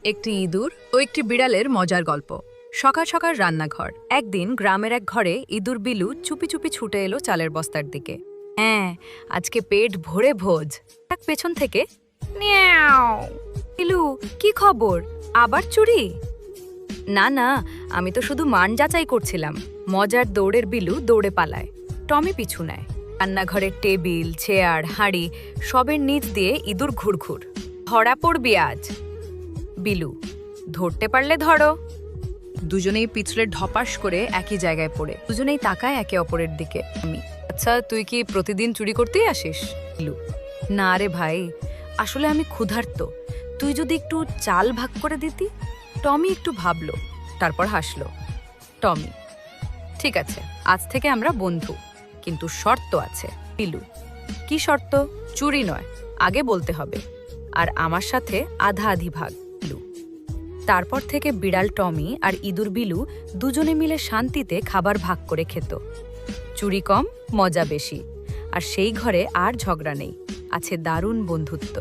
একটি ইঁদুর ও একটি বিড়ালের মজার গল্প। সকাল সকাল রান্নাঘর। একদিন গ্রামের এক ঘরে ইঁদুর বিলু চুপি চুপি ছুটে এলো চালের বস্তার দিকে। হ্যাঁ, আজকে পেট ভরে ভোজ। এক পেছন থেকে মিয়াও। বিলু, কি খবর? আবার চুরি? না না, আমি তো শুধু মান যাচাই করছিলাম। মজার দৌড়ের বিলু দৌড়ে পালায়। টমি পিছু নেয়। রান্নাঘরের টেবিল, চেয়ার, হাঁড়ি সবের নিচ দিয়ে ইঁদুর ঘুরঘুর। ধরা পড়বি আজ। বিলু, ধরতে পারলে ধরো। দুজনেই পিছলে ঢপাস করে একই জায়গায় পড়ে। দুজনেই তাকায় একে অপরের দিকে। আমি, আচ্ছা তুই কি প্রতিদিন চুরি করতেই আসিস? বিলু, না রে ভাই, আসলে আমি ক্ষুধার্ত। তুই যদি একটু চাল ভাগ করে দিতি। টমি একটু ভাবলো, তারপর হাসলো। টমি, ঠিক আছে, আজ থেকে আমরা বন্ধু, কিন্তু শর্ত আছে। বিলু, কি শর্ত? চুরি নয়, আগে বলতে হবে। আর আমার সাথে আধা আধি ভাগ। বিলু, তারপর থেকে বিড়াল টমি আর ইঁদুর বিলু দুজনে মিলে শান্তিতে খাবার ভাগ করে খেত। চুরি কম, মজা বেশি। আর সেই ঘরে আর ঝগড়া নেই, আছে দারুণ বন্ধুত্ব।